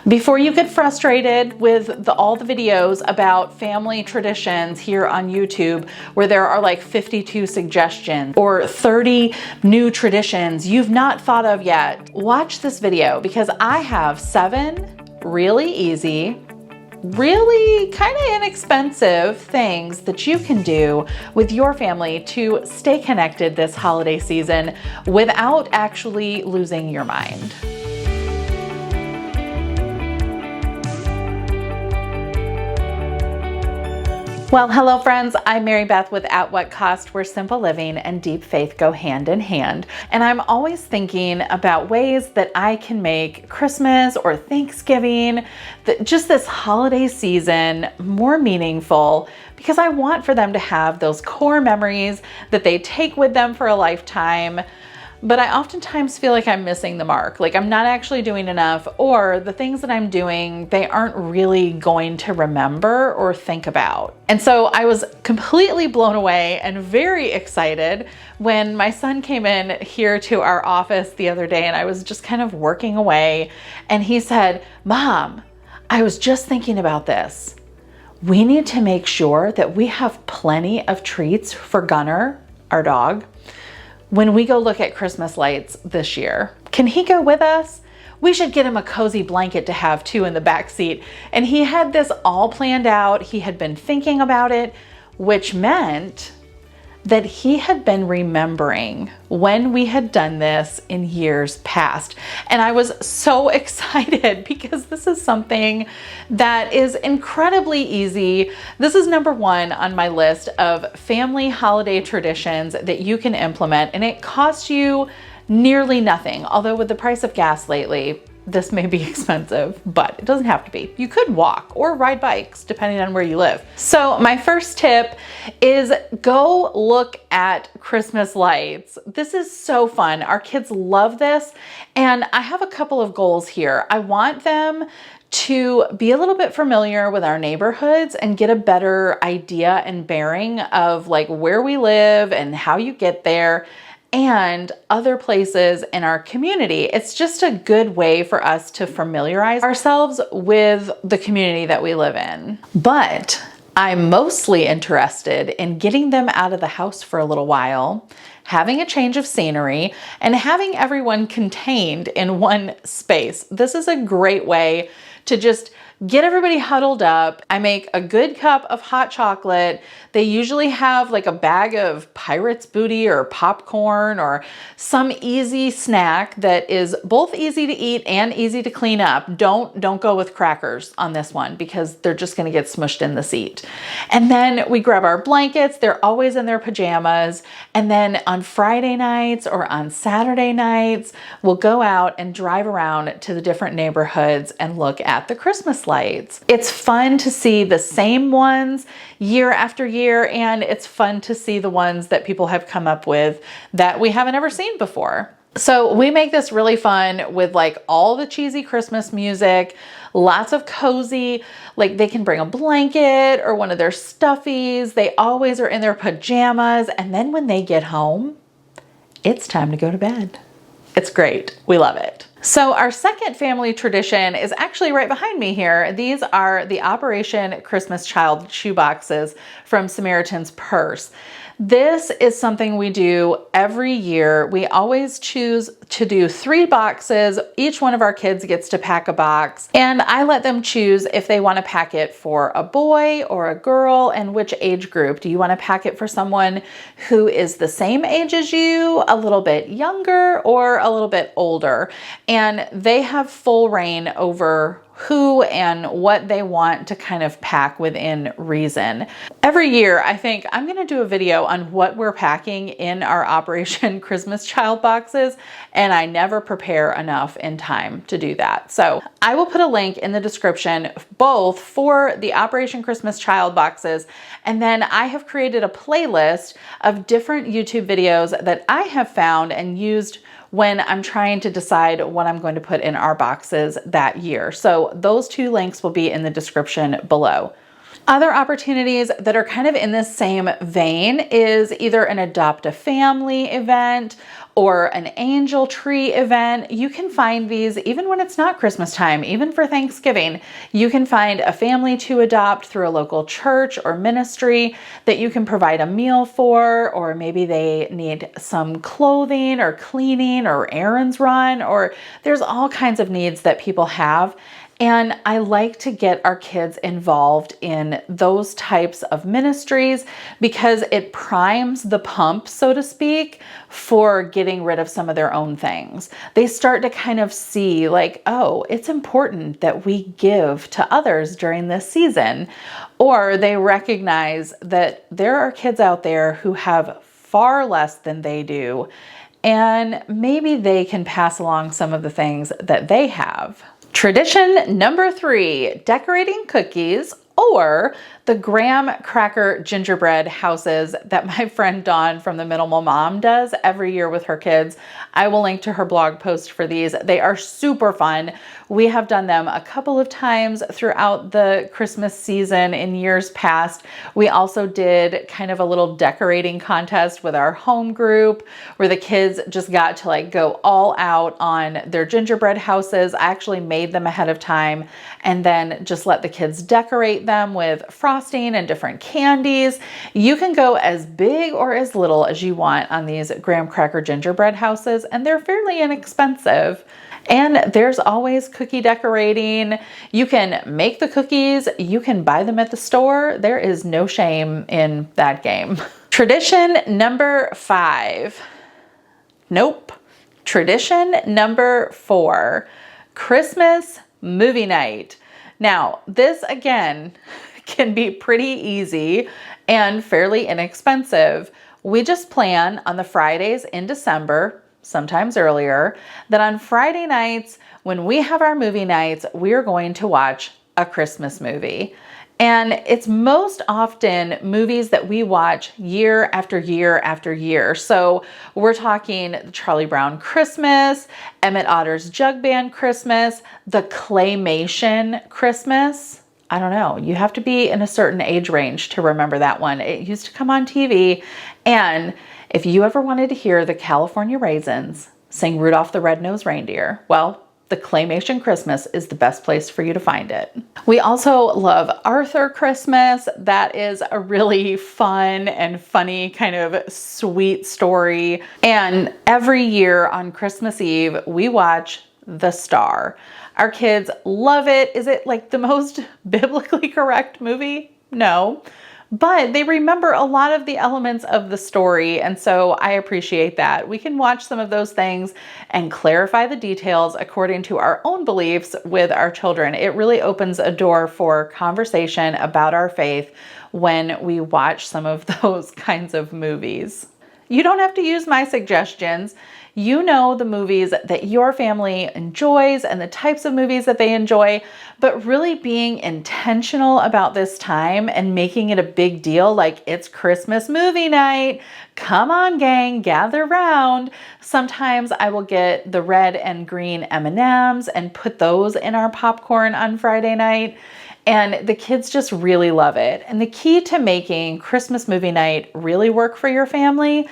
Before you get frustrated with all the videos about family traditions here on YouTube, where there are like 52 suggestions or 30 new traditions you've not thought of yet, watch this video because I have 7 really easy, really kind of inexpensive things that you can do with your family to stay connected this holiday season without actually losing your mind. Well, hello friends, I'm Mary Beth with At What Cost, where simple living and deep faith go hand in hand. And I'm always thinking about ways that I can make Christmas or Thanksgiving, just this holiday season, more meaningful, because I want for them to have those core memories that they take with them for a lifetime. But I oftentimes feel like I'm missing the mark, like I'm not actually doing enough, or the things that I'm doing, they aren't really going to remember or think about. And so I was completely blown away and very excited when my son came in here to our office the other day, and I was just kind of working away, and he said, "Mom, I was just thinking about this. We need to make sure that we have plenty of treats for Gunner, our dog, when we go look at Christmas lights this year. Can he go with us? We should get him a cozy blanket to have too in the back seat." And he had this all planned out. He had been thinking about it, which meant that he had been remembering when we had done this in years past. And I was so excited because this is something that is incredibly easy. This is number 1 on my list of family holiday traditions that you can implement, and it costs you nearly nothing. Although with the price of gas lately, this may be expensive, but it doesn't have to be. You could walk or ride bikes depending on where you live. So my first tip is go look at Christmas lights. This is so fun. Our kids love this. And I have a couple of goals here. I want them to be a little bit familiar with our neighborhoods and get a better idea and bearing of like where we live and how you get there, and other places in our community. It's just a good way for us to familiarize ourselves with the community that we live in. But I'm mostly interested in getting them out of the house for a little while, having a change of scenery, and having everyone contained in one space. This is a great way to just get everybody huddled up. I make a good cup of hot chocolate. They usually have like a bag of Pirate's Booty or popcorn or some easy snack that is both easy to eat and easy to clean up. Don't go with crackers on this one because they're just gonna get smushed in the seat. And then we grab our blankets. They're always in their pajamas. And then on Friday nights or on Saturday nights, we'll go out and drive around to the different neighborhoods and look at the Christmas lights. It's fun to see the same ones year after year, and it's fun to see the ones that people have come up with that we haven't ever seen before. So we make this really fun with like all the cheesy Christmas music, lots of cozy, like they can bring a blanket or one of their stuffies. They always are in their pajamas. And then when they get home, it's time to go to bed. It's great. We love it. So our second family tradition is actually right behind me here. These are the Operation Christmas Child shoe boxes from Samaritan's Purse. This is something we do every year. We always choose to do 3 boxes. Each one of our kids gets to pack a box, and I let them choose if they want to pack it for a boy or a girl and which age group. Do you want to pack it for someone who is the same age as you, a little bit younger, or a little bit older? And they have full reign over who and what they want to kind of pack within reason. Every year, I think I'm going to do a video on what we're packing in our Operation Christmas Child boxes, and I never prepare enough in time to do that. So I will put a link in the description both for the Operation Christmas Child boxes, and then I have created a playlist of different YouTube videos that I have found and used when I'm trying to decide what I'm going to put in our boxes that year. So those 2 links will be in the description below. Other opportunities that are kind of in this same vein is either an adopt a family event or an angel tree event. You can find these even when it's not Christmas time, even for Thanksgiving. You can find a family to adopt through a local church or ministry that you can provide a meal for, or maybe they need some clothing or cleaning or errands run, or there's all kinds of needs that people have. And I like to get our kids involved in those types of ministries because it primes the pump, so to speak, for getting rid of some of their own things. They start to kind of see like, oh, it's important that we give to others during this season. Or they recognize that there are kids out there who have far less than they do, and maybe they can pass along some of the things that they have. Tradition number 3, decorating cookies or the graham cracker gingerbread houses that my friend Dawn from the Minimal Mom does every year with her kids. I will link to her blog post for these. They are super fun. We have done them a couple of times throughout the Christmas season in years past. We also did kind of a little decorating contest with our home group where the kids just got to like go all out on their gingerbread houses. I actually made them ahead of time and then just let the kids decorate them with frosting and different candies. You can go as big or as little as you want on these graham cracker gingerbread houses, and they're fairly inexpensive. And there's always cookie decorating. You can make the cookies, you can buy them at the store. There is no shame in that game. Tradition number 5. Nope. Tradition number 4, Christmas movie night. Now, this again can be pretty easy and fairly inexpensive. We just plan on the Fridays in December, sometimes earlier, that on Friday nights when we have our movie nights, we're going to watch a Christmas movie. And it's most often movies that we watch year after year after year. So we're talking the Charlie Brown Christmas, Emmett Otter's Jug Band Christmas, the Claymation Christmas. I don't know. You have to be in a certain age range to remember that one. It used to come on TV. And if you ever wanted to hear the California Raisins sing Rudolph the Red-Nosed Reindeer, well, the Claymation Christmas is the best place for you to find it. We also love Arthur Christmas. That is a really fun and funny kind of sweet story. And every year on Christmas Eve, we watch The Star. Our kids love it. Is it like the most biblically correct movie? No. But they remember a lot of the elements of the story, and so I appreciate that. We can watch some of those things and clarify the details according to our own beliefs with our children. It really opens a door for conversation about our faith when we watch some of those kinds of movies. You don't have to use my suggestions. You know the movies that your family enjoys and the types of movies that they enjoy, but really being intentional about this time and making it a big deal, like it's Christmas movie night. Come on, gang, gather round. Sometimes I will get the red and green M&Ms and put those in our popcorn on Friday night. And the kids just really love it. And the key to making Christmas movie night really work for your family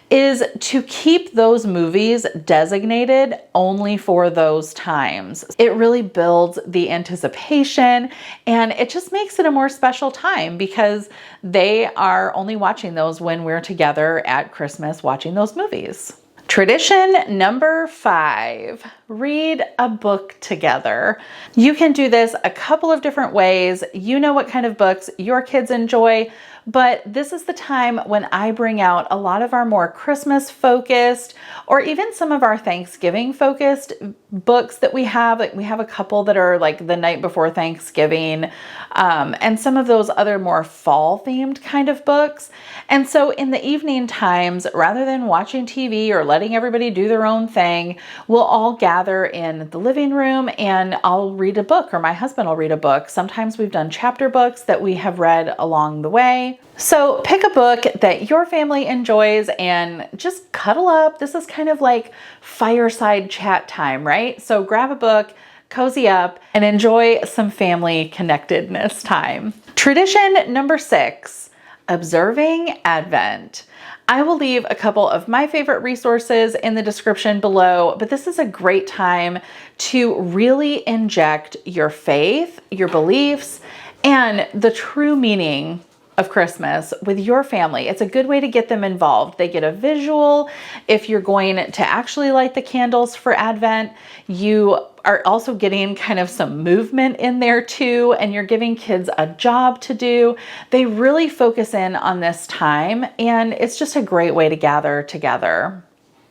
is to keep those movies designated only for those times. It really builds the anticipation and it just makes it a more special time because they are only watching those when we're together at Christmas watching those movies. Tradition number 5, read a book together. You can do this a couple of different ways. You know what kind of books your kids enjoy, but this is the time when I bring out a lot of our more Christmas focused or even some of our Thanksgiving focused books that we have. Like we have a couple that are like the night before Thanksgiving, and some of those other more fall themed kind of books. And so in the evening times, rather than watching TV or letting everybody do their own thing, we'll all gather in the living room and I'll read a book or my husband will read a book. Sometimes we've done chapter books that we have read along the way. So pick a book that your family enjoys and just cuddle up. This is kind of like fireside chat time, right? So grab a book, cozy up, and enjoy some family connectedness time. Tradition number 6, observing Advent. I will leave a couple of my favorite resources in the description below, but this is a great time to really inject your faith, your beliefs, and the true meaning of Christmas with your family. It's a good way to get them involved. They get a visual. If you're going to actually light the candles for Advent, you are also getting kind of some movement in there too, and you're giving kids a job to do. They really focus in on this time, and it's just a great way to gather together.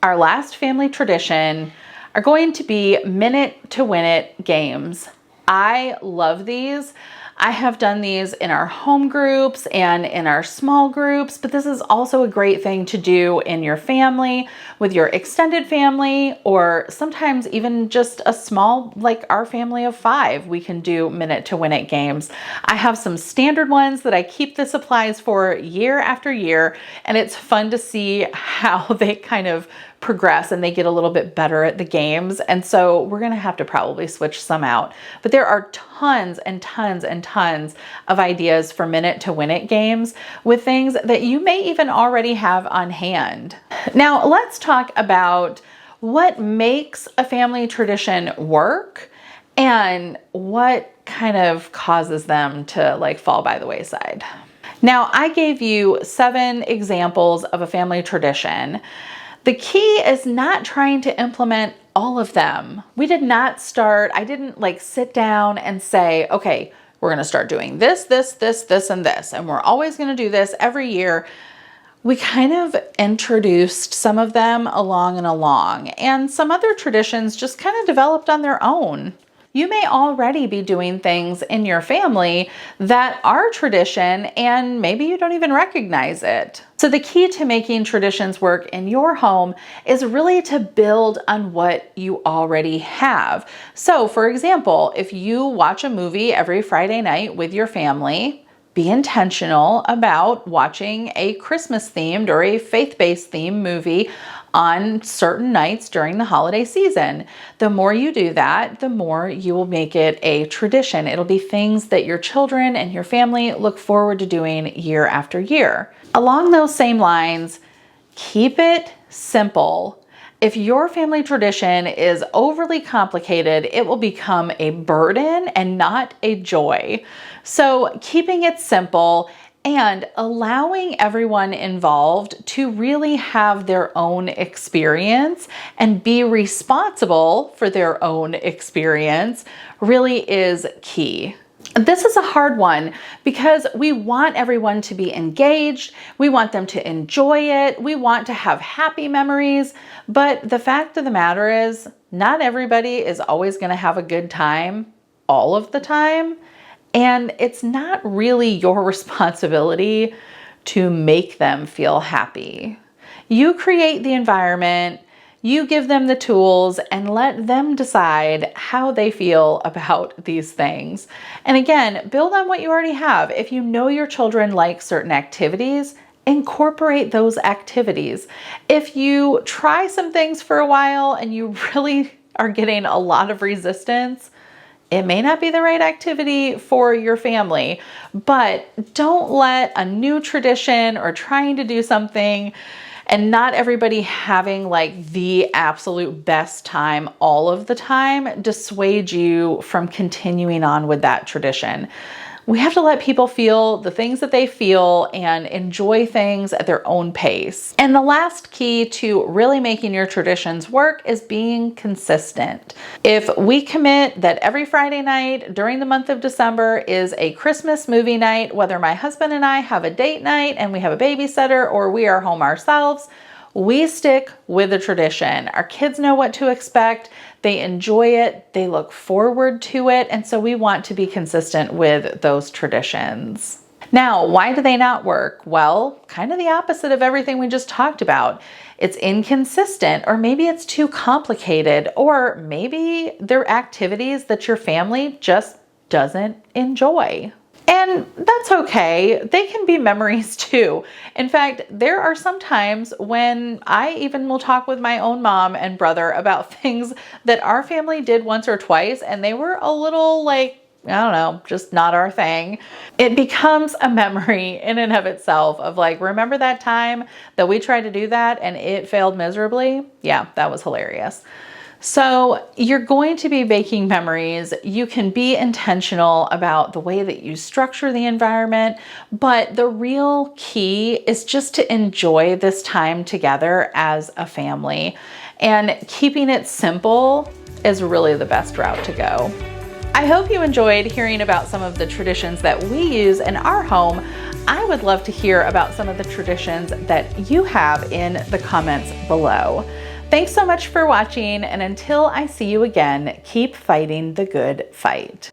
Our last family tradition are going to be minute to win it games. I love these. I have done these in our home groups and in our small groups, but this is also a great thing to do in your family, with your extended family, or sometimes even just a small, like our family of 5, we can do minute to win it games. I have some standard ones that I keep the supplies for year after year, and it's fun to see how they kind of progress and they get a little bit better at the games. And so we're going to have to probably switch some out. But there are tons and tons and tons of ideas for minute to win it games with things that you may even already have on hand. Now, let's talk about what makes a family tradition work and what kind of causes them to like fall by the wayside. Now, I gave you 7 examples of a family tradition. The key is not trying to implement all of them. I didn't like sit down and say, okay, we're going to start doing this, this, and this, and we're always going to do this every year. We kind of introduced some of them along, and some other traditions just kind of developed on their own. You may already be doing things in your family that are tradition, and maybe you don't even recognize it. So the key to making traditions work in your home is really to build on what you already have. So for example, if you watch a movie every Friday night with your family, be intentional about watching a Christmas themed or a faith-based themed movie on certain nights during the holiday season. The more you do that, the more you will make it a tradition. It'll be things that your children and your family look forward to doing year after year. Along those same lines, keep it simple. If your family tradition is overly complicated, it will become a burden and not a joy. So keeping it simple and allowing everyone involved to really have their own experience and be responsible for their own experience really is key. This is a hard one because we want everyone to be engaged. We want them to enjoy it. We want to have happy memories. But the fact of the matter is, not everybody is always going to have a good time all of the time. And it's not really your responsibility to make them feel happy. You create the environment, you give them the tools, and let them decide how they feel about these things. And again, build on what you already have. If you know your children like certain activities, incorporate those activities. If you try some things for a while and you really are getting a lot of resistance, it may not be the right activity for your family, but don't let a new tradition or trying to do something and not everybody having like the absolute best time all of the time dissuade you from continuing on with that tradition. We have to let people feel the things that they feel and enjoy things at their own pace. And the last key to really making your traditions work is being consistent. If we commit that every Friday night during the month of December is a Christmas movie night, whether my husband and I have a date night and we have a babysitter or we are home ourselves, we stick with the tradition. Our kids know what to expect. They enjoy it. They look forward to it. And so we want to be consistent with those traditions. Now, why do they not work? Well, kind of the opposite of everything we just talked about. It's inconsistent, or maybe it's too complicated, or maybe they're activities that your family just doesn't enjoy. And that's okay. They can be memories too. In fact, there are some times when I even will talk with my own mom and brother about things that our family did once or twice, and they were a little like I don't know, just not our thing. It becomes a memory in and of itself of like, remember that time that we tried to do that and it failed miserably? Yeah, that was hilarious. So you're going to be making memories. You can be intentional about the way that you structure the environment, but the real key is just to enjoy this time together as a family. And keeping it simple is really the best route to go. I hope you enjoyed hearing about some of the traditions that we use in our home. I would love to hear about some of the traditions that you have in the comments below. Thanks so much for watching, and until I see you again, keep fighting the good fight.